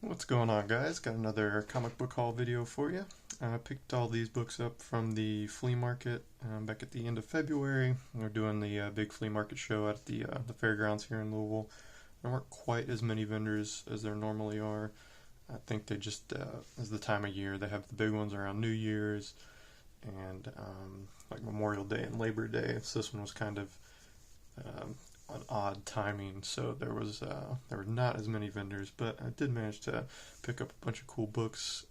What's going on, guys? Got another comic book haul video for you. I picked all these books up from the flea market back at the end of February. We're doing the big flea market show at the fairgrounds here in Louisville. There weren't quite as many vendors as there normally are. I think they just, as the time of year, they have the big ones around New Year's and like Memorial Day and Labor Day. So this one was kind of an odd timing, so there were not as many vendors, but I did manage to pick up a bunch of cool books.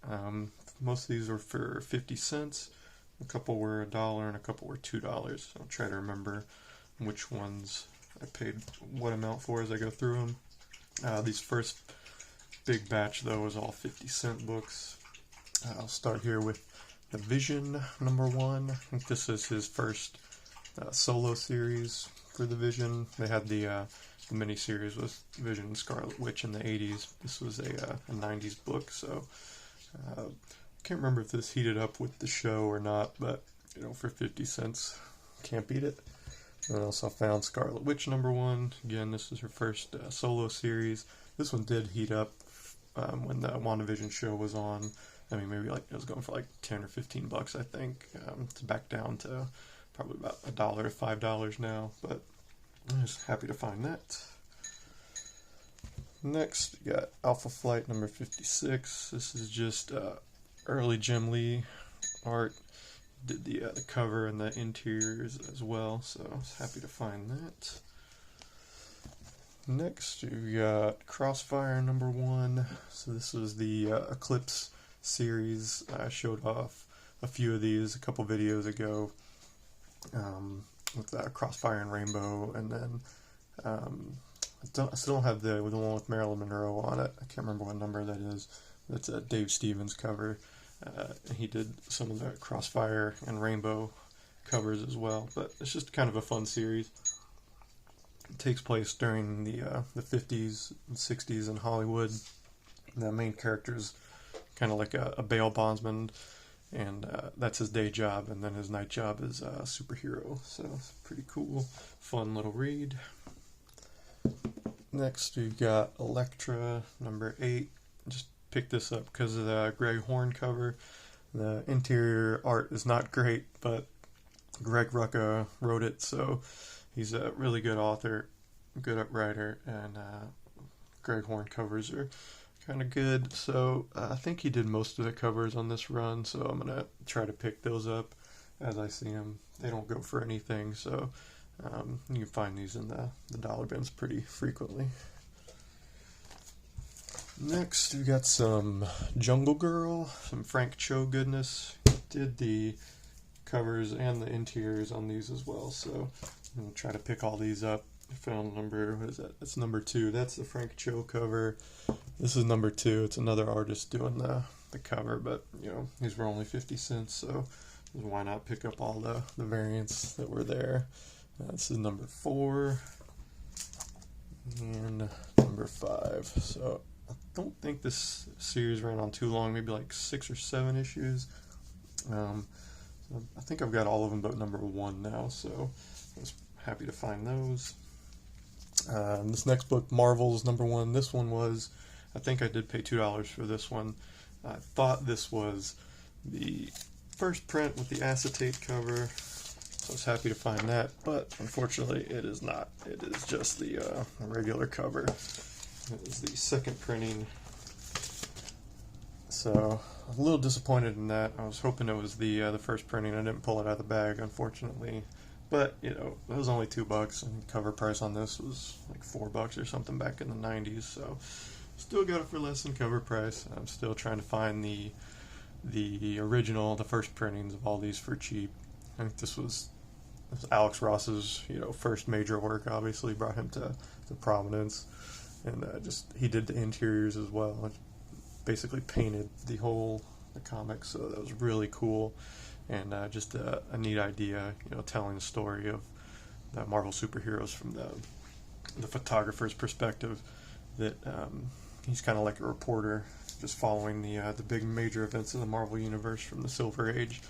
Most of these were for 50 cents, a couple were $1, and a couple were $2. I'll try to remember which ones I paid what amount for as I go through them. These first big batch, though, was all 50-cent books. I'll start here with The Vision, #1. I think this is his first solo series for the Vision. They had the mini-series with Vision and Scarlet Witch in the 80s. This was a 90s book, so I can't remember if this heated up with the show or not, but, you know, for 50 cents, can't beat it. And also found Scarlet Witch #1. Again, this is her first solo series. This one did heat up when the WandaVision show was on. I mean, maybe like it was going for like 10 or 15 bucks, I think. It's back down to probably about $1 to $5 now, but I'm just happy to find that. Next, we got Alpha Flight #56. This is just early Jim Lee art. Did the cover and the interiors as well, so I was happy to find that. Next, we got Crossfire #1. So this was the Eclipse series. I showed off a few of these a couple videos ago. With Crossfire and Rainbow, and then I still don't have the one with Marilyn Monroe on it. I can't remember what number that is. That's a Dave Stevens cover. He did some of the Crossfire and Rainbow covers as well, but it's just kind of a fun series. It takes place during the 50s and 60s in Hollywood. The main character is kind of like a bail bondsman, and that's his day job, and then his night job is a superhero. So it's pretty cool, fun little read. Next, we've got Elektra #8. Just picked this up because of the Greg Horn cover. The interior art is not great, but Greg Rucka wrote it, so he's a really good author, good writer, and Greg Horn covers are kind of good, so I think he did most of the covers on this run, so I'm going to try to pick those up as I see them. They don't go for anything, so you can find these in the dollar bins pretty frequently. Next, we got some Jungle Girl, some Frank Cho goodness. Did the covers and the interiors on these as well, so I'm going to try to pick all these up. I found what is that? That's #2. That's the Frank Cho cover. This is #2. It's another artist doing the cover, but, you know, these were only 50 cents, so why not pick up all the variants that were there. This is #4 and #5. So I don't think this series ran on too long, maybe like 6 or 7 issues. So I think I've got all of them but #1 now, so I was happy to find those. This next book, Marvel's #1. This one was, I think I did pay $2 for this one. I thought this was the first print with the acetate cover, so I was happy to find that, but unfortunately it is not. It is just the regular cover. It is the second printing, so I'm a little disappointed in that. I was hoping it was the first printing. I didn't pull it out of the bag, unfortunately. But, you know, it was only $2, and cover price on this was like $4 or something back in the 90s, so still got it for less than cover price. I'm still trying to find the original, the first printings of all these for cheap. I think this was Alex Ross's, you know, first major work, obviously, brought him to prominence, and he did the interiors as well. Basically painted the comic, so that was really cool. And just a neat idea, you know, telling the story of the Marvel superheroes from the photographer's perspective. That he's kind of like a reporter, just following the big major events of the Marvel universe from the Silver Age.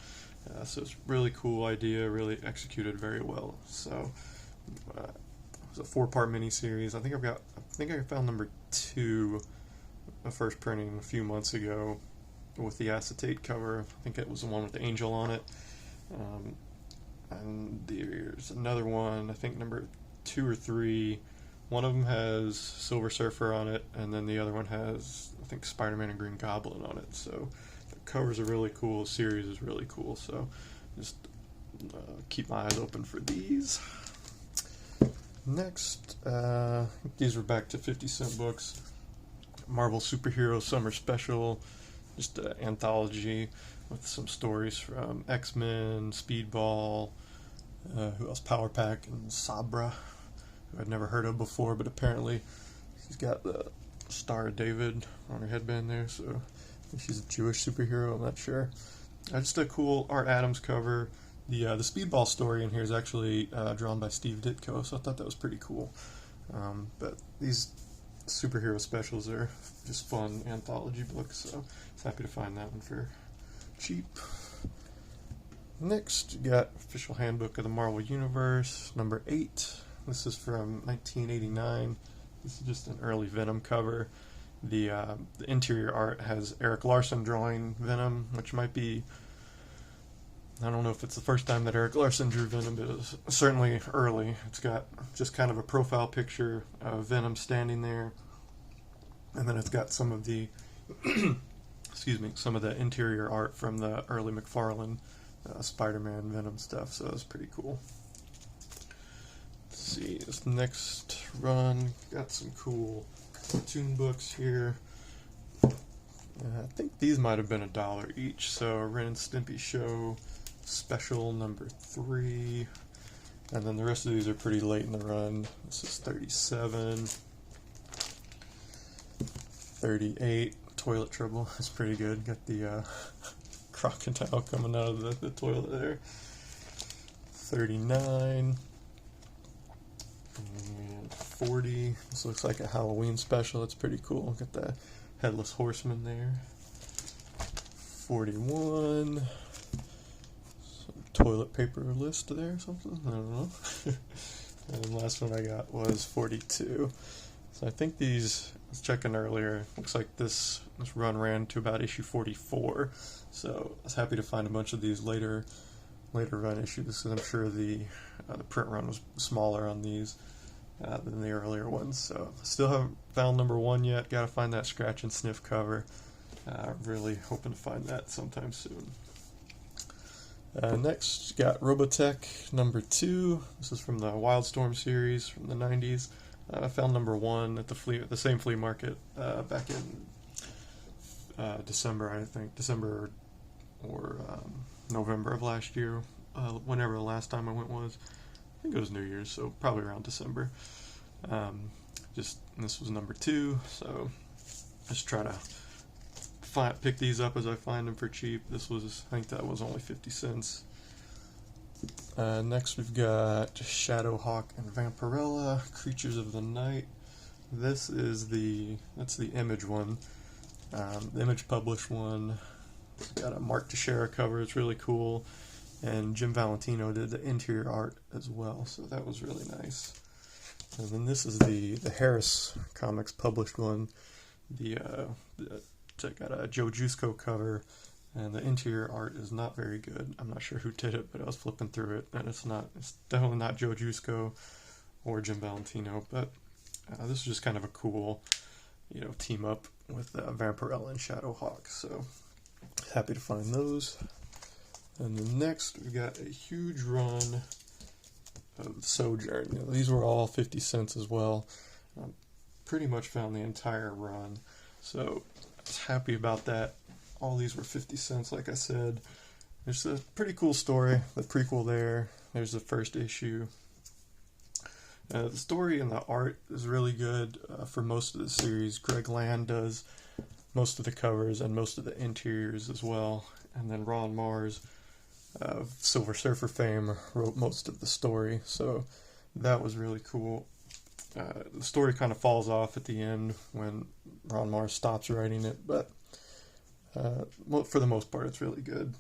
So it's a really cool idea, really executed very well. So it was a 4-part miniseries. I think I found #2 a first printing a few months ago with the acetate cover. I think it was the one with the angel on it. And there's another one, I think number 2 or 3. One of them has Silver Surfer on it, and then the other one has, I think, Spider-Man and Green Goblin on it. So the covers are really cool, the series is really cool, so just keep my eyes open for these. Next, these were back to 50-cent books. Marvel Superhero Summer Special, just an anthology with some stories from X-Men, Speedball, who else? Power Pack, and Sabra, who I'd never heard of before, but apparently she's got the Star of David on her headband there, so I think she's a Jewish superhero, I'm not sure. Just a cool Art Adams cover. The Speedball story in here is actually drawn by Steve Ditko, so I thought that was pretty cool. But these superhero specials are just fun anthology books, so I was happy to find that one for cheap. Next, you got Official Handbook of the Marvel Universe, number 8. This is from 1989. This is just an early Venom cover. The interior art has Eric Larson drawing Venom, which might be, I don't know if it's the first time that Eric Larson drew Venom, but it's certainly early. It's got just kind of a profile picture of Venom standing there, and then it's got some of the some of the interior art from the early McFarlane Spider-Man Venom stuff, so that's pretty cool. Let's see, this next run, got some cool cartoon books here. I think these might have been $1 each, so Ren and Stimpy Show Special number 3, and then the rest of these are pretty late in the run. This is 37, 38, Toilet Trouble, that's pretty good, got the crocodile coming out of the toilet there. 39, and 40, this looks like a Halloween special, it's pretty cool, got the Headless Horseman there. 41, toilet paper list there or something, I don't know. And the last one I got was 42. So I think these, I was checking earlier, looks like this run ran to about issue 44. So I was happy to find a bunch of these later run issues, because I'm sure the print run was smaller on these than the earlier ones. So still haven't found number 1 yet, gotta find that scratch and sniff cover. Really hoping to find that sometime soon. Next, got Robotech number 2. This is from the Wildstorm series from the 90s. I found number 1 at the same flea market back in December, I think. December or November of last year. Whenever the last time I went was. I think it was New Year's, so probably around December. This was number 2, so just try to pick these up as I find them for cheap. This was, I think that was only 50 cents. Next we've got Shadowhawk and Vampirella, Creatures of the Night. This is that's the Image one, the Image published one. It's got a Mark Teixeira cover, it's really cool, and Jim Valentino did the interior art as well, so that was really nice. And then this is the Harris Comics published one. It's got a Joe Jusko cover, and the interior art is not very good. I'm not sure who did it, but I was flipping through it, and it's definitely not Joe Jusko or Jim Valentino, but this is just kind of a cool, team up with Vampirella and Shadowhawk, so happy to find those. And then next, we got a huge run of Sojourn. These were all 50 cents as well. Pretty much found the entire run, so I was happy about that. All these were 50 cents, like I said. There's a pretty cool story, the prequel there. There's the first issue. The story and the art is really good for most of the series. Greg Land does most of the covers and most of the interiors as well. And then Ron Mars of Silver Surfer fame wrote most of the story, so that was really cool. The story kind of falls off at the end when Ron Mars stops writing it, but for the most part it's really good.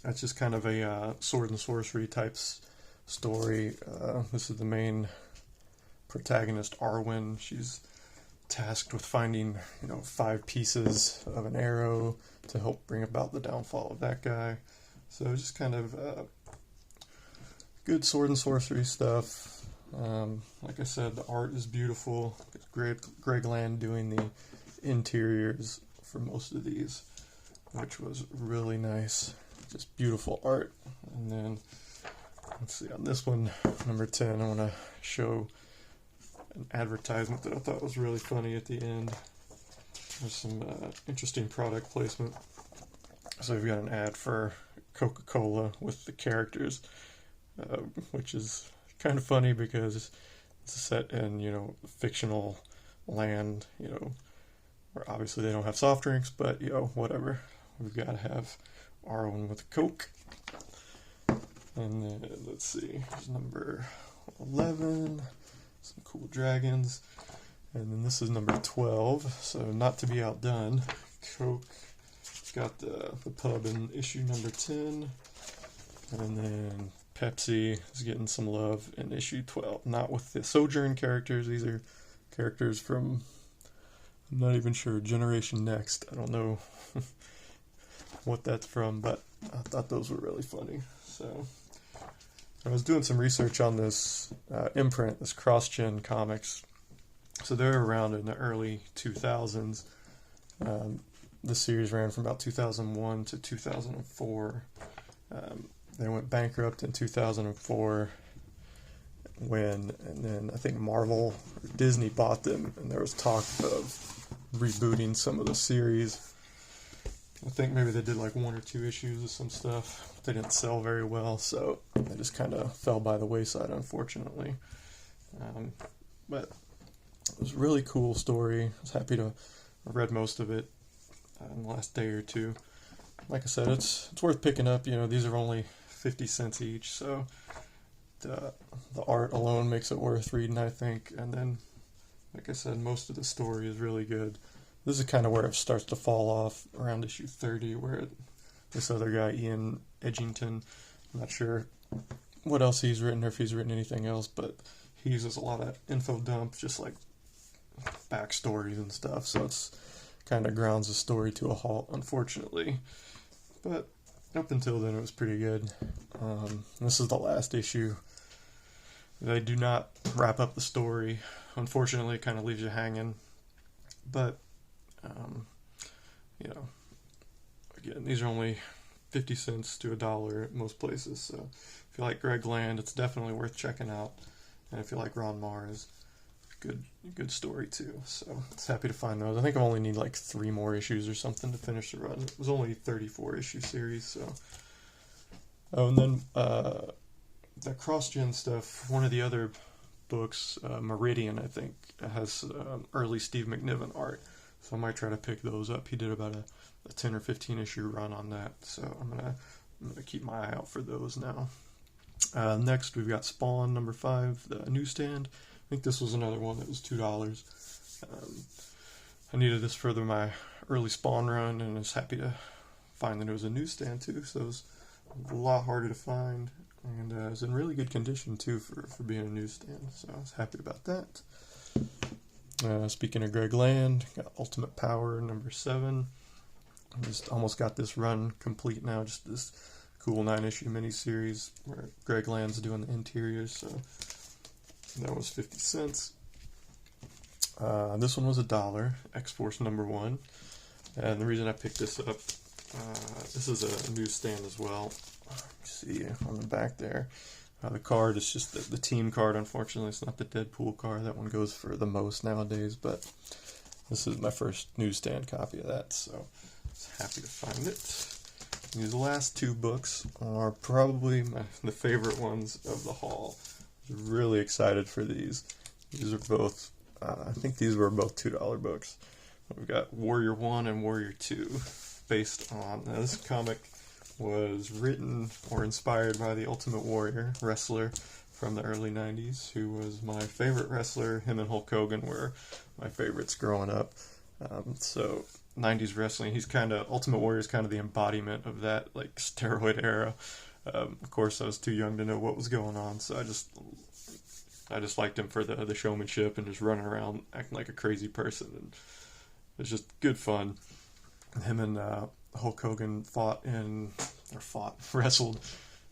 It's just kind of a sword and sorcery types story. This is the main protagonist, Arwen. She's tasked with finding, 5 pieces of an arrow to help bring about the downfall of that guy. So just kind of good sword and sorcery stuff. Like I said, the art is beautiful. It's Greg Land doing the interiors for most of these, which was really nice. Just beautiful art. And then, let's see, on this one, number 10, I want to show an advertisement that I thought was really funny at the end. There's some interesting product placement. So we've got an ad for Coca-Cola with the characters, which is kind of funny because it's set in, fictional land, where obviously they don't have soft drinks, but, whatever. We've got to have our own with Coke. And then, let's see, here's number 11, some cool dragons. And then this is number 12, so not to be outdone. Coke got the pub in issue number 10. And then Pepsi is getting some love in issue 12. Not with the Sojourn characters. These are characters from, I'm not even sure, Generation Next. I don't know what that's from, but I thought those were really funny. So I was doing some research on this imprint, this CrossGen Comics. So they're around in the early 2000s. The series ran from about 2001 to 2004. They went bankrupt in 2004 and then I think Marvel or Disney bought them, and there was talk of rebooting some of the series. I think maybe they did like 1 or 2 issues of some stuff. They didn't sell very well, so they just kind of fell by the wayside, unfortunately. But it was a really cool story. I was happy to have read most of it in the last day or two. Like I said, it's worth picking up. These are only 50 cents each, so the art alone makes it worth reading, I think. And then, like I said, most of the story is really good. This is kind of where it starts to fall off around issue 30, where this other guy, Ian Edgington, I'm not sure what else he's written or if he's written anything else, but he uses a lot of info dump, just like backstories and stuff, so it's kind of grounds the story to a halt, unfortunately. But up until then, it was pretty good. This is the last issue. They do not wrap up the story. Unfortunately, it kind of leaves you hanging. But, again, these are only 50 cents to $1 at most places. So if you like Greg Land, it's definitely worth checking out. And if you like Ron Mars, good story too. So it's happy to find those. I think I only need like 3 more issues or something to finish the run. It was only a 34 issue series. So, and then the CrossGen stuff. One of the other books, Meridian, I think, has early Steve McNiven art. So I might try to pick those up. He did about a 10 or 15 issue run on that. So I'm gonna keep my eye out for those now. Next, we've got Spawn number 5, the Newsstand. I think this was another one that was $2. I needed this for my early Spawn run, and I was happy to find that it was a Newsstand too. So it was a lot harder to find, and it was in really good condition too for being a Newsstand. So I was happy about that. Speaking of Greg Land, got Ultimate Power number 7. I just almost got this run complete now. Just this cool 9-issue miniseries where Greg Land's doing the interiors. So that was 50 cents. This one was $1, X-Force number 1. And the reason I picked this up, this is a Newsstand as well. See on the back there. The card is just the team card, unfortunately. It's not the Deadpool card. That one goes for the most nowadays, but this is my first Newsstand copy of that, so I was happy to find it. These last 2 books are probably the favorite ones of the haul. I was really excited for these. These are both, I think these were both $2 books. We've got Warrior 1 and Warrior 2, based on, now this comic was written or inspired by the Ultimate Warrior wrestler from the early 90s, who was my favorite wrestler. Him and Hulk Hogan were my favorites growing up. So 90s wrestling, Ultimate Warrior is kind of the embodiment of that, like, steroid era. Of course, I was too young to know what was going on, so I just I just liked him for the showmanship and just running around acting like a crazy person, and it was just good fun. Him and Hulk Hogan wrestled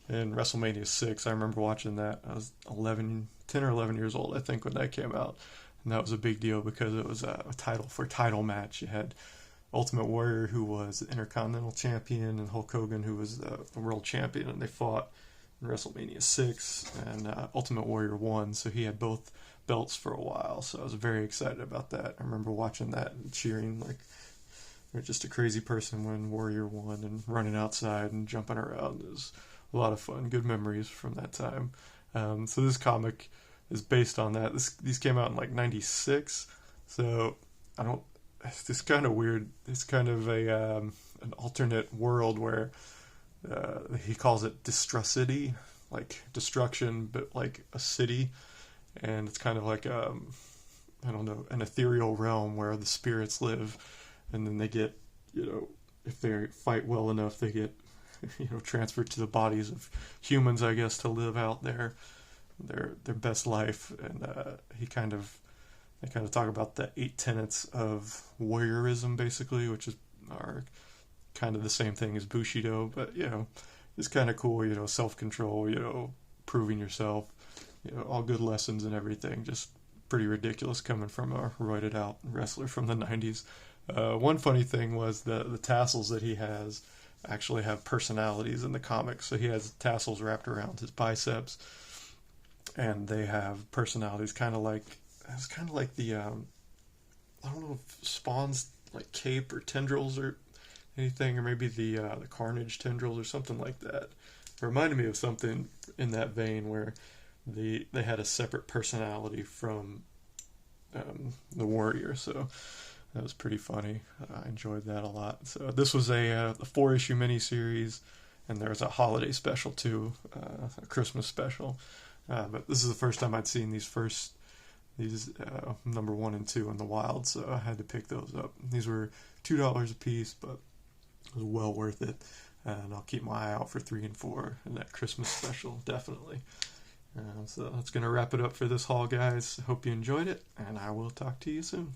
in WrestleMania 6. I remember watching that. I was 10 or 11 years old, I think, when that came out. And that was a big deal because it was a title match. You had Ultimate Warrior, who was the Intercontinental Champion, and Hulk Hogan, who was the World Champion, and they fought in WrestleMania 6, and Ultimate Warrior won, so he had both belts for a while, so I was very excited about that. I remember watching that and cheering like you're just a crazy person when Warrior won, and running outside and jumping around. It was a lot of fun, good memories from that time. So this comic is based on that. These came out in like 96, so it's kind of weird. It's kind of an alternate world where he calls it Destrucity, like destruction, but like a city, and it's kind of like I don't know, an ethereal realm where the spirits live, and then they get, if they fight well enough, they get, transferred to the bodies of humans, I guess, to live out their best life. And they kind of talk about the 8 tenets of warriorism, basically, which are kind of the same thing as Bushido, but it's kind of cool, self-control, proving yourself, all good lessons and everything. Just pretty ridiculous coming from a roided out wrestler from the 90s. One funny thing was the tassels that he has actually have personalities in the comics. So he has tassels wrapped around his biceps, and they have personalities, kind of like the I don't know if Spawn's like cape or tendrils or anything, or maybe the Carnage tendrils or something like that. It reminded me of something in that vein where they had a separate personality from the Warrior, so that was pretty funny. I enjoyed that a lot. So this was a 4-issue miniseries, and there was a holiday special too, a Christmas special. But this is the first time I'd seen these number 1 and 2 in the wild, so I had to pick those up. These were $2 a piece, but it was well worth it. And I'll keep my eye out for 3 and 4 in that Christmas special, definitely. So that's going to wrap it up for this haul, guys. Hope you enjoyed it, and I will talk to you soon.